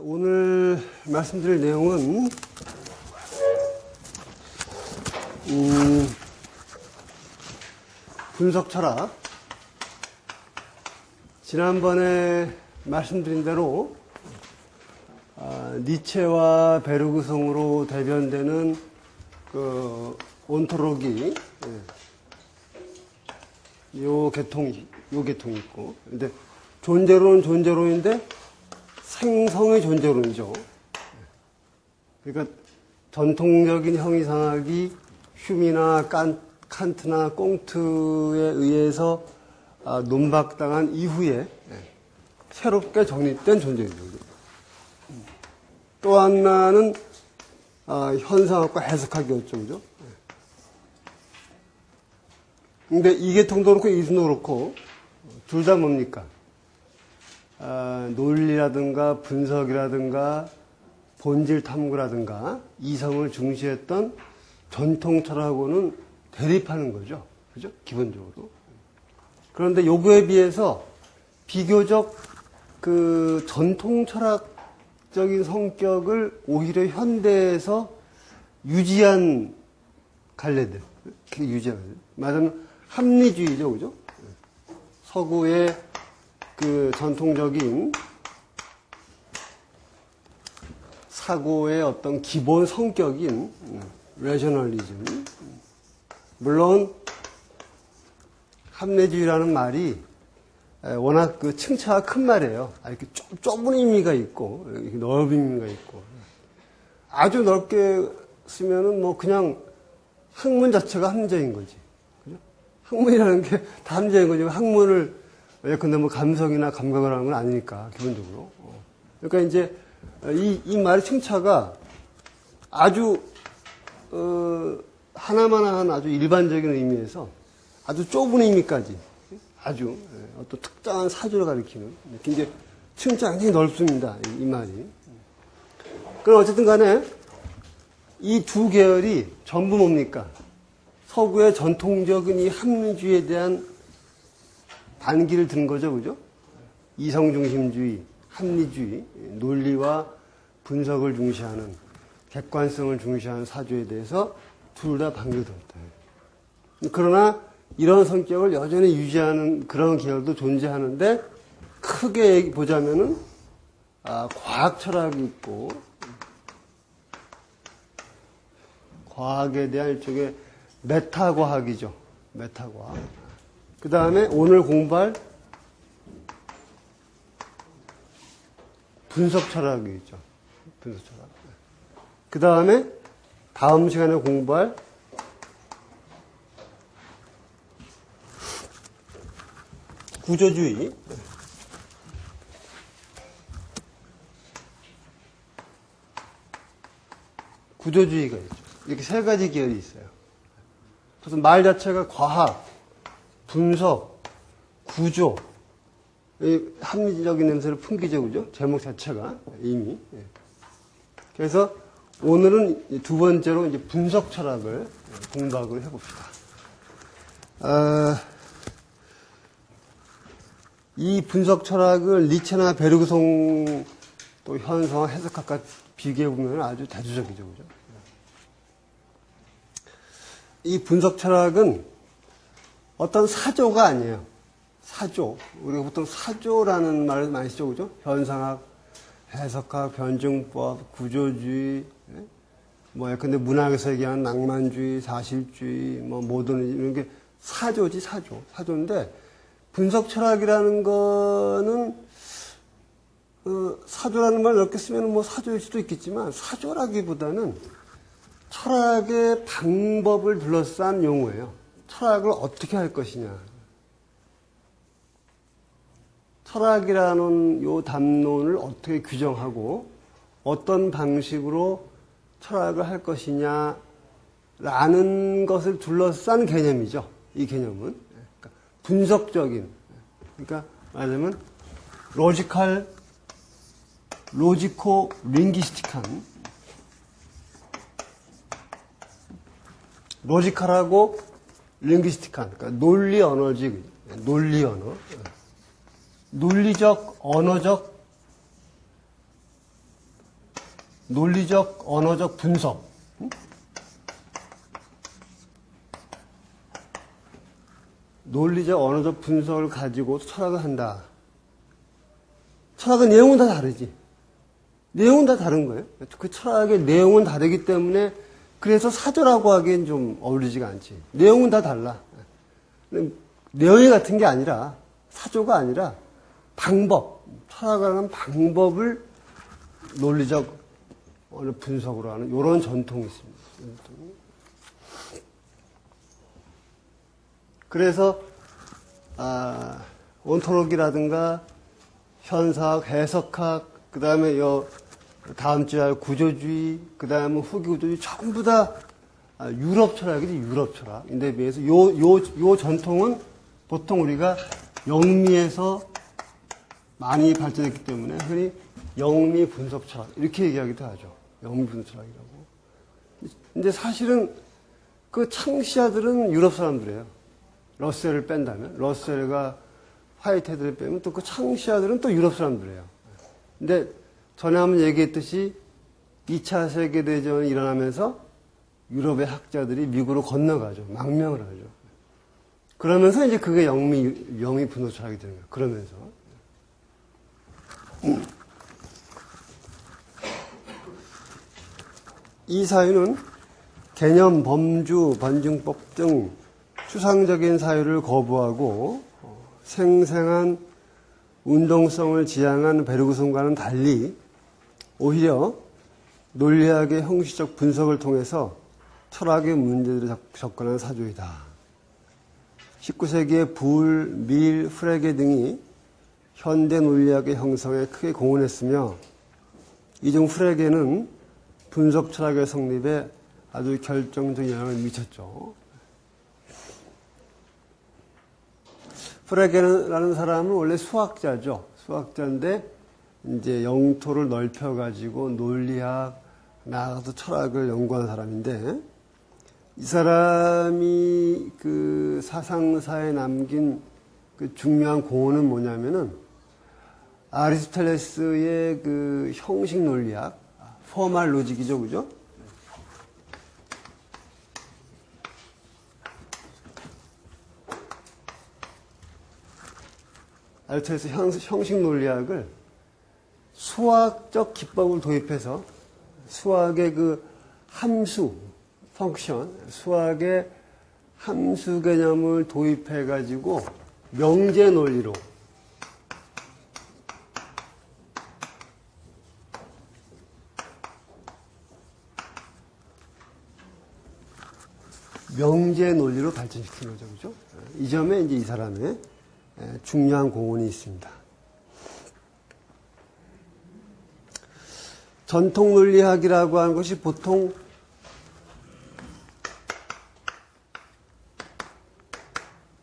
오늘 말씀드릴 내용은 분석 철학. 지난번에 말씀드린 대로 니체와 베르그송으로 대변되는 그 온토로기, 요 계통이 있고, 근데 존재론은 존재론인데 생성의 존재론이죠. 그러니까 전통적인 형이상학이 휴미나 칸트나 꽁트에 의해서 논박당한 이후에 새롭게 정립된 존재이죠. 또 하나는 현상학과 해석학이었죠. 그죠? 근데 이 계통도 그렇고 이순도 그렇고 둘 다 뭡니까? 논리라든가 분석이라든가 본질 탐구라든가 이성을 중시했던 전통 철학하고는 대립하는 거죠. 그죠? 기본적으로. 그런데 요거에 비해서 비교적 그 전통 철학적인 성격을 오히려 현대에서 유지한 갈래들. 말하자면 합리주의죠. 그죠? 서구의 그 전통적인 사고의 어떤 기본 성격인 레셔널리즘. 물론 합리주의라는 말이 워낙 그 층차가 큰 말이에요. 이렇게 좁은 의미가 있고 이렇게 넓은 의미가 있고 아주 넓게 쓰면은 뭐 그냥 학문 자체가 합리적인 거지. 그죠? 학문이라는 게 다 합리적인 거지. 학문을 근데 뭐 감성이나 감각을 하는 건 아니니까, 기본적으로. 그러니까 이제, 이 말의 층차가 아주, 하나만한 아주 일반적인 의미에서 아주 좁은 의미까지 아주 어떤 특정한 사주를 가리키는, 이제 층차가 굉장히 넓습니다. 이 말이. 그럼 어쨌든 간에 이 두 계열이 전부 뭡니까? 서구의 전통적인 이 합리주의에 대한 반기를 든 거죠, 그죠? 이성중심주의, 합리주의, 논리와 분석을 중시하는, 객관성을 중시하는 사주에 대해서 둘 다 반기를 들었다. 그러나 이런 성격을 여전히 유지하는 그런 계열도 존재하는데 크게 보자면은 과학 철학이 있고 과학에 대한 일종의 메타 과학이죠. 메타 과학. 그 다음에 오늘 공부할 분석 철학이 있죠. 분석 철학. 그 다음에 다음 시간에 공부할 구조주의. 구조주의가 있죠. 이렇게 세 가지 계열이 있어요. 무슨 말 자체가 과학, 분석, 구조, 합리적인 냄새를 풍기죠, 그죠? 제목 자체가 이미. 그래서 오늘은 두 번째로 이제 분석 철학을 공부하고 해봅시다. 이 분석 철학을 니체나 베르그송 또 현상학 해석학과 비교해보면 아주 대조적이죠, 그죠? 이 분석 철학은 어떤 사조가 아니에요. 사조. 우리가 보통 사조라는 말을 많이 쓰죠, 그죠? 현상학, 해석학, 변증법, 구조주의, 근데 문학에서 얘기하는 낭만주의, 사실주의, 모더니즘, 이런 게 사조지, 사조. 사조인데, 분석 철학이라는 거는, 사조라는 말 넓게 쓰면 사조일 수도 있겠지만, 사조라기보다는 철학의 방법을 둘러싼 용어예요. 철학을 어떻게 할 것이냐. 철학이라는 요 담론을 어떻게 규정하고 어떤 방식으로 철학을 할 것이냐라는 것을 둘러싼 개념이죠. 이 개념은. 그러니까 분석적인. 그러니까 말하자면 로지코 링기스틱한 로지컬하고 링기스틱한, 그러니까 논리 언어지, 논리 언어. 논리적, 언어적 논리적 언어적 분석. 논리적 언어적 분석을 가지고 철학을 한다. 철학의 내용은 다 다르지. 내용은 다 다른 거예요. 그 철학의 내용은 다르기 때문에 그래서 사조라고 하기엔 좀 어울리지가 않지. 내용은 다 달라. 내용이 같은 게 아니라 사조가 아니라 방법, 철학하는 방법을 논리적 어느 분석으로 하는 이런 전통이 있습니다. 그래서 온토로기라든가 현사학, 해석학, 그 다음에 다음 주에 할 구조주의, 그 다음에 후기 구조주의 전부 다 유럽 철학이지, 유럽 철학. 인데 비해서 요 전통은 보통 우리가 영미에서 많이 발전했기 때문에 흔히 영미 분석 철학 이렇게 얘기하기도 하죠. 영미 분석 철학이라고. 근데 사실은 그 창시자들은 유럽 사람들이에요. 러셀을 뺀다면, 러셀과 화이트헤드를 빼면 또 그 창시자들은 또 유럽 사람들이에요. 근데 전에 한번 얘기했듯이 2차 세계대전이 일어나면서 유럽의 학자들이 미국으로 건너가죠. 망명을 하죠. 그러면서 이제 그게 영미 분석 철학이 되는 거예요. 그러면서. 이 사유는 개념, 범주, 반증법 등 추상적인 사유를 거부하고 생생한 운동성을 지향한 베르그손과는 달리 오히려 논리학의 형식적 분석을 통해서 철학의 문제들을 접근한 사조이다. 19세기의 불, 밀, 프레게 등이 현대 논리학의 형성에 크게 공헌했으며 이 중 프레게는 분석 철학의 성립에 아주 결정적인 영향을 미쳤죠. 프레게라는 사람은 원래 수학자죠. 수학자인데 이제 영토를 넓혀가지고 논리학, 나아가서 철학을 연구한 사람인데 이 사람이 그 사상사에 남긴 그 중요한 공헌은 뭐냐면은 아리스토텔레스의 그 형식 논리학, 포멀 로직이죠, 그죠? 아리스토텔레스 형식 논리학을 수학적 기법을 도입해서 수학의 그 함수, 펑션, 수학의 함수 개념을 도입해가지고 명제 논리로 명제 논리로 발전시킨 거죠, 그죠? 이 점에 이제 이 사람의 중요한 공헌이 있습니다. 전통 논리학이라고 하는 것이 보통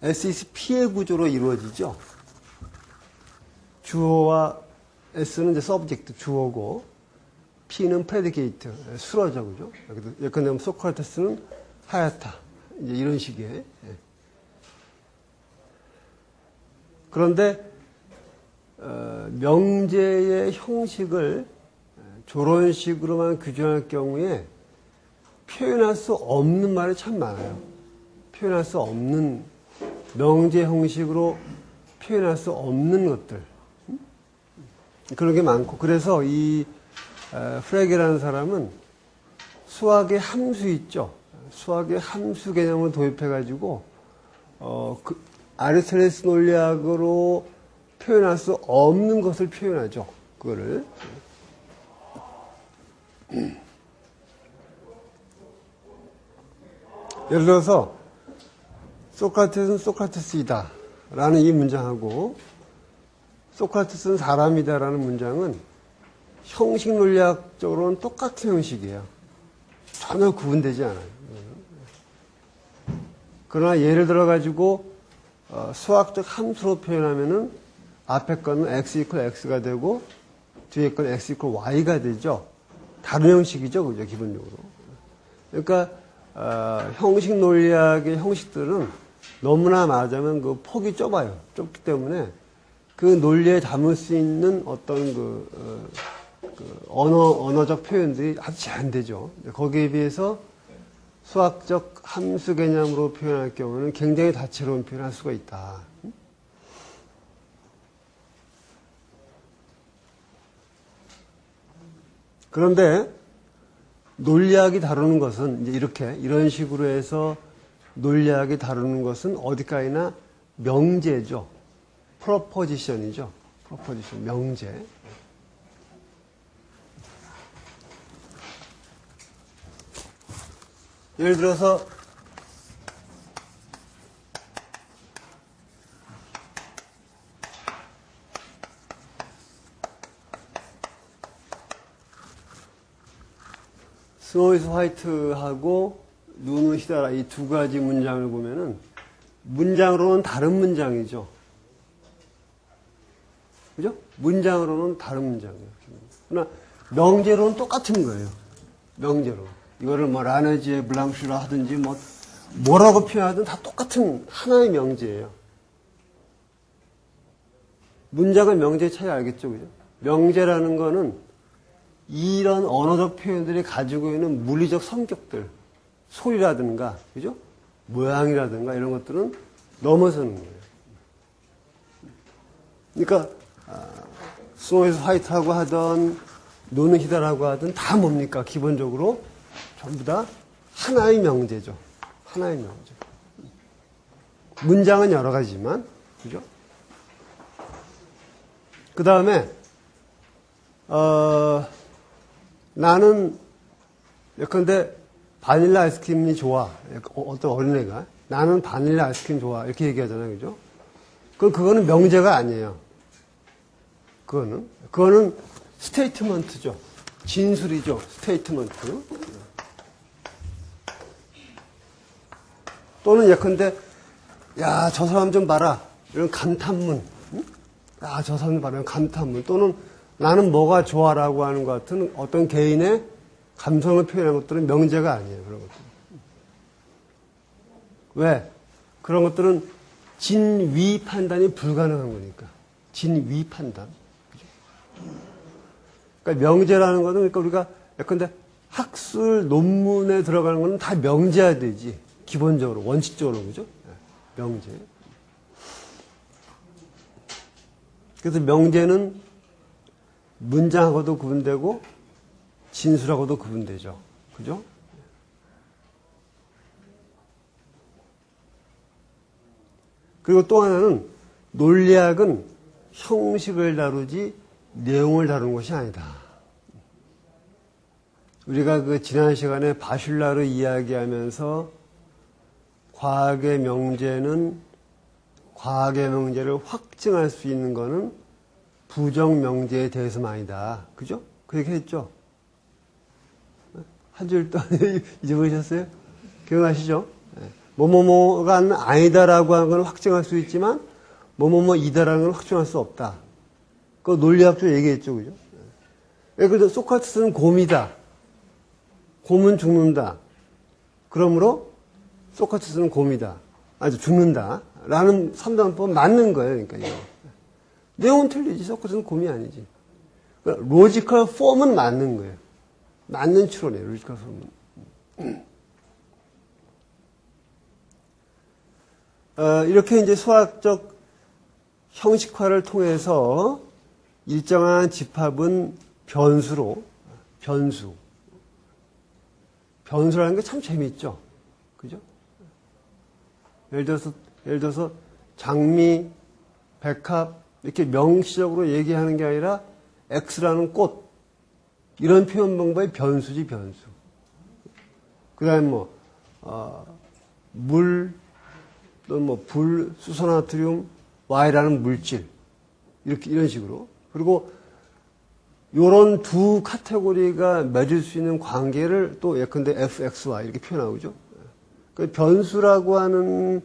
SEC 피해 구조로 이루어지죠. 주어와 S는 이제 서브젝트, 주어고, P는 프레디케이트, 수로죠, 그죠? 예컨대 소크라테스는 하야타, 이제 이런 식의. 그런데 명제의 형식을 저런 식으로만 규정할 경우에 표현할 수 없는 말이 참 많아요. 표현할 수 없는 명제 형식으로 표현할 수 없는 것들. 그런 게 많고. 그래서 이 프레게라는 사람은 수학의 함수 있죠. 수학의 함수 개념을 도입해가지고, 아리스토텔레스 논리학으로 표현할 수 없는 것을 표현하죠. 그거를. 예를 들어서, 소크라테스는 소크라테스이다. 라는 이 문장하고, 소크라테스는 사람이다. 라는 문장은 형식 논리학적으로는 똑같은 형식이에요. 전혀 구분되지 않아요. 그러나 예를 들어가지고, 수학적 함수로 표현하면은 앞에 거는 x 이퀄 x가 되고 뒤에 거는 x 이퀄 y가 되죠. 다른 형식이죠, 그죠, 기본적으로. 그러니까 형식 논리학의 형식들은 너무나 말하자면 그 폭이 좁아요. 좁기 때문에 그 논리에 담을 수 있는 어떤 언어적 표현들이 아주 제한되죠. 거기에 비해서 수학적 함수 개념으로 표현할 경우는 굉장히 다채로운 표현을 할 수가 있다. 그런데 논리학이 다루는 것은 이제 이런 식으로 해서 논리학이 다루는 것은 어디까지나 명제죠. 프로포지션이죠. 프로포지션, 명제. 예를 들어서 스노우 이즈 화이트하고 눈은 히다라 이 두 가지 문장을 보면은 문장으로는 다른 문장이죠. 그죠? 문장으로는 다른 문장이에요. 그러나 명제로는 똑같은 거예요. 명제로. 이거를 뭐 라네지에 블랑슈라 하든지 뭐라고 표현하든 다 똑같은 하나의 명제예요. 문장과 명제의 차이 알겠죠? 그죠? 명제라는 거는 이런 언어적 표현들이 가지고 있는 물리적 성격들, 소리라든가, 그죠? 모양이라든가 이런 것들은 넘어서는 거예요. 그러니까, 스노우 이즈 화이트라고 하던, 눈은 히다라고 하든 다 뭡니까? 기본적으로 전부 다 하나의 명제죠. 하나의 명제. 문장은 여러 가지지만, 그죠? 그 다음에, 나는, 예컨대, 바닐라 아이스크림이 좋아. 어떤 어린애가. 나는 바닐라 아이스크림 좋아. 이렇게 얘기하잖아요. 그죠? 그거는 명제가 아니에요. 그거는 스테이트먼트죠. 진술이죠. 스테이트먼트. 또는 예컨대, 야, 저 사람 좀 봐라. 이런 감탄문. 응? 야, 저 사람 좀 봐라. 이런 감탄문. 또는 나는 뭐가 좋아라고 하는 것 같은 어떤 개인의 감성을 표현하는 것들은 명제가 아니에요. 그런 것들은. 왜? 그런 것들은 진위 판단이 불가능한 거니까. 진위 판단. 그죠? 그러니까 명제라는 것은 그러니까 우리가 예컨대 학술 논문에 들어가는 것은 다 명제해야 되지. 기본적으로, 원칙적으로. 그죠? 명제. 그래서 명제는 문장하고도 구분되고 진술하고도 구분되죠. 그죠? 그리고 또 하나는 논리학은 형식을 다루지 내용을 다루는 것이 아니다. 우리가 그 지난 시간에 바슐라르 이야기하면서 과학의 명제를 확증할 수 있는 것은 부정 명제에 대해서만이다. 그죠? 그 얘기 했죠? 한 줄 또 잊어버리셨어요? 기억나시죠? 뭐뭐뭐가 아니다라고 하는 건 확증할 수 있지만 뭐뭐뭐이다라는 건 확증할 수 없다. 그 논리학적으로 얘기했죠. 그죠? 그래서 소크라테스는 곰이다. 곰은 죽는다. 그러므로 소크라테스는 곰이다. 아주 죽는다. 라는 삼단법 맞는 거예요. 그러니까 이거. 내용은 틀리지. 소크라테스는 곰이 아니지. 그러니까 로지컬 폼은 맞는 거예요. 맞는 추론이에요. 로지컬 폼은. 이렇게 이제 수학적 형식화를 통해서 일정한 집합은 변수라는 게 참 재밌죠. 그죠? 예를 들어서 장미, 백합 이렇게 명시적으로 얘기하는 게 아니라 X라는 꽃 이런 표현 방법이 변수지 변수. 그다음에 물, 또 불, 수소나트륨, Y라는 물질 이런 식으로. 그리고 요런 두 카테고리가 맺을 수 있는 관계를 또 예컨대 fxy 이렇게 표현하고죠. 그 변수라고 하는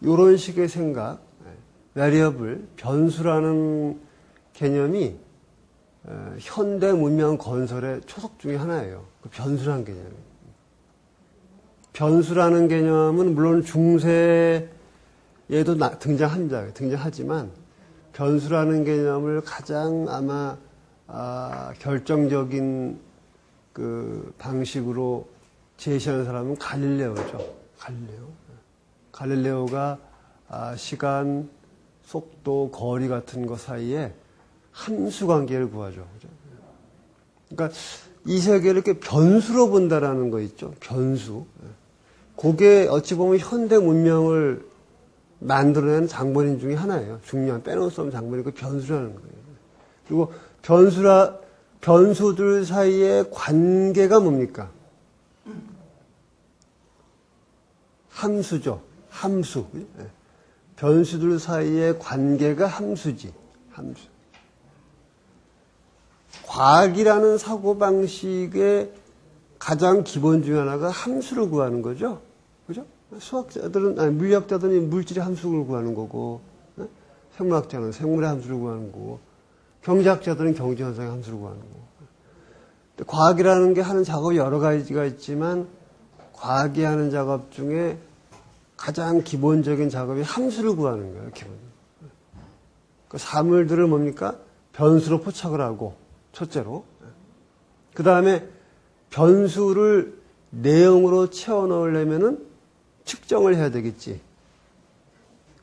요런 식의 생각, variable, 변수라는 개념이 현대 문명 건설의 초석 중에 하나예요. 그 변수라는 개념이. 변수라는 개념은 물론 중세에도 등장하지만 변수라는 개념을 가장 아마 결정적인 그 방식으로 제시하는 사람은 갈릴레오죠. 갈릴레오가 시간, 속도, 거리 같은 것 사이에 함수 관계를 구하죠. 그죠? 그러니까 이 세계를 이렇게 변수로 본다라는 거 있죠. 변수. 그게 어찌 보면 현대 문명을 만들어내는 장본인 중에 하나예요. 중요한 빼놓을 수 없는 장본이 그 변수라는 거예요. 그리고 변수들 사이의 관계가 뭡니까? 함수죠. 함수. 변수들 사이의 관계가 함수지. 함수. 과학이라는 사고방식의 가장 기본 중에 하나가 함수를 구하는 거죠. 그죠? 물리학자들은 물질의 함수를 구하는 거고, 생물학자는 생물의 함수를 구하는 거고, 경제학자들은 경제현상의 함수를 구하는 거고. 과학이라는 게 하는 작업이 여러 가지가 있지만, 과학이 하는 작업 중에 가장 기본적인 작업이 함수를 구하는 거예요, 기본적으로. 그 사물들을 뭡니까? 변수로 포착을 하고, 첫째로. 그 다음에 변수를 내용으로 채워 넣으려면은 측정을 해야 되겠지.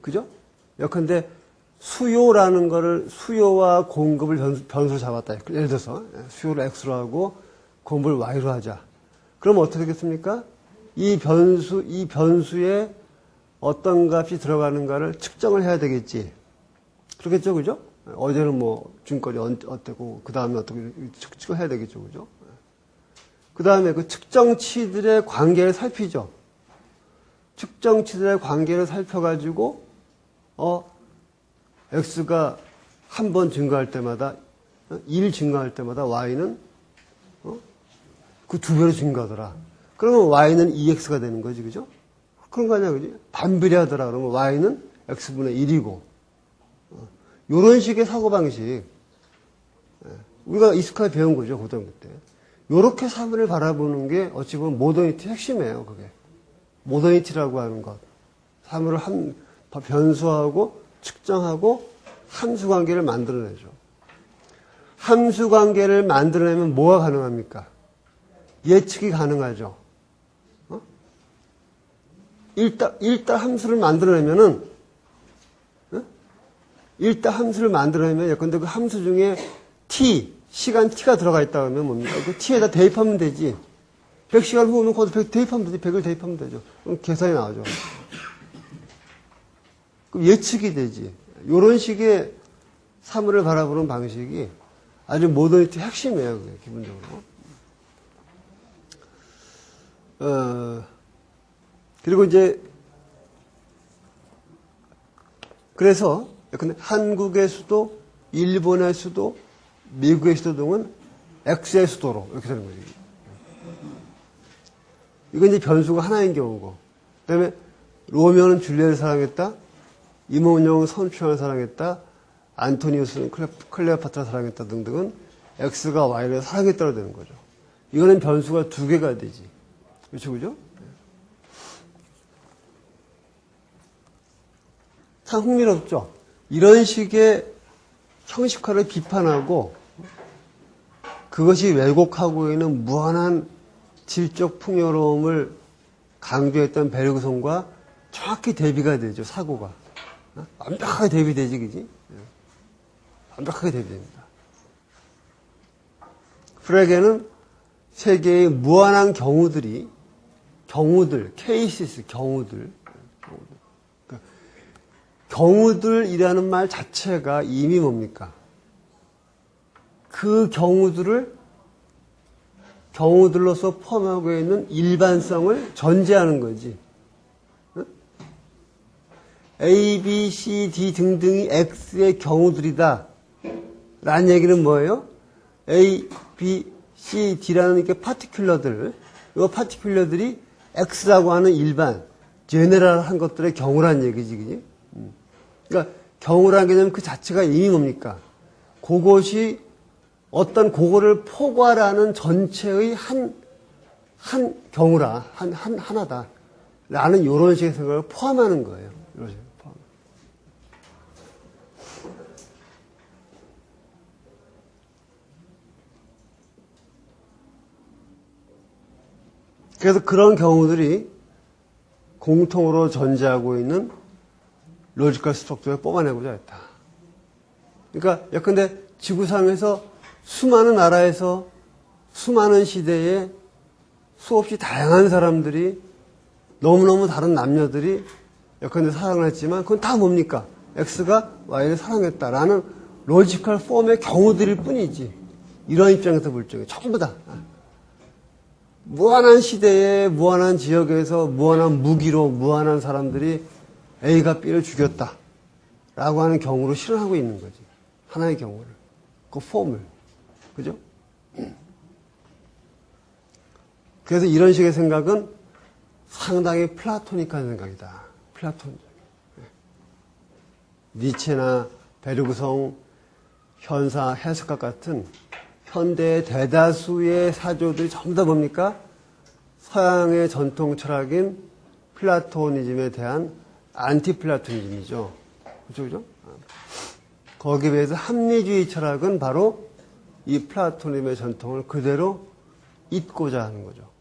그죠? 예컨대 수요라는 거를 수요와 공급을 변수로 잡았다. 예를 들어서 수요를 X로 하고 공급을 Y로 하자. 그럼 어떻게 되겠습니까? 이 변수에 어떤 값이 들어가는가를 측정을 해야 되겠지. 그렇겠죠, 그죠? 어제는 뭐 중거리 어때고 그 다음에 어떻게 측정을 해야 되겠죠, 그죠? 그 다음에 그 측정치들의 관계를 살피죠. 측정치들의 관계를 살펴가지고 X가 한 번 증가할 때마다 1 증가할 때마다 Y는 그 2배로 증가하더라. 그러면 Y는 2X가 되는 거지, 그죠? 그런 거 아니야, 그지? 반비례하더라. 그러면 Y는 X분의 1이고. 요런 식의 사고방식. 우리가 익숙하게 배운 거죠, 고등학교 때. 요렇게 사물을 바라보는 게 어찌 보면 모더니티 핵심이에요, 그게. 모더니티라고 하는 것. 사물을 변수하고 측정하고 함수 관계를 만들어내죠. 함수 관계를 만들어내면 뭐가 가능합니까? 예측이 가능하죠. 일단 함수를 만들어내면은, 일단 함수를 만들어내면, 예컨대 그 함수 중에 시간 t가 들어가 있다 그러면 뭡니까? 그 t에다 대입하면 되지. 100시간 후면 거기서 100 대입하면 되지. 100을 대입하면 되죠. 그럼 계산이 나오죠. 그럼 예측이 되지. 요런 식의 사물을 바라보는 방식이 아주 모더니티 핵심이에요, 그게, 기본적으로. 그리고 이제, 그래서, 근데 한국의 수도, 일본의 수도, 미국의 수도 등은 X의 수도로 이렇게 되는 거죠. 이건 이제 변수가 하나인 경우고. 그 다음에 로미오는 줄리엣을 사랑했다. 이몽룡은 선추환을 사랑했다. 안토니우스는 클레오파트라를 사랑했다 등등은 X가 Y를 사랑했다로 되는 거죠. 이거는 변수가 2개가 되지. 그렇죠, 그죠? 참 흥미롭죠? 이런 식의 형식화를 비판하고 그것이 왜곡하고 있는 무한한 질적 풍요로움을 강조했던 베르그손과 정확히 대비가 되죠, 사고가. 완벽하게 대비되지, 그지? 완벽하게 대비됩니다. 프레게는 세계의 무한한 케이시스, 경우들이라는 말 자체가 이미 뭡니까? 그 경우들로서 포함하고 있는 일반성을 전제하는 거지. A, B, C, D 등등이 X의 경우들이다. 라는 얘기는 뭐예요? A, B, C, D라는 이렇게 파티큘러들, 이 파티큘러들이 X라고 하는 일반, 제네럴한 것들의 경우라는 얘기지, 그지? 그러니까 경우라는 개념 그 자체가 이미 뭡니까? 그것이 어떤 그거를 포괄하는 전체의 한 경우라, 하나다. 라는 이런 식의 생각을 포함하는 거예요. 이런 식으로 포함. 그래서 그런 경우들이 공통으로 존재하고 있는 로지컬 스트럭처를 뽑아내고자 했다. 그러니까 예컨대 지구상에서 수많은 나라에서 수많은 시대에 수없이 다양한 사람들이 너무너무 다른 남녀들이 예컨대 사랑을 했지만 그건 다 뭡니까? X가 Y를 사랑했다라는 로지컬 폼의 경우들일 뿐이지. 이런 입장에서 볼 적에 전부 다. 무한한 시대에 무한한 지역에서 무한한 무기로 무한한 사람들이 A가 B를 죽였다 라고 하는 경우로 실현하고 있는 거지. 하나의 경우를. 그 폼을. 그죠? 그래서 이런 식의 생각은 상당히 플라토닉한 생각이다. 플라톤. 니체나 베르그성, 현사, 해석학 같은 현대의 대다수의 사조들이 전부 다 뭡니까? 서양의 전통 철학인 플라토니즘에 대한 안티플라토니즘이죠. 그죠? 거기에 비해서 합리주의 철학은 바로 이 플라토니즘의 전통을 그대로 잇고자 하는 거죠.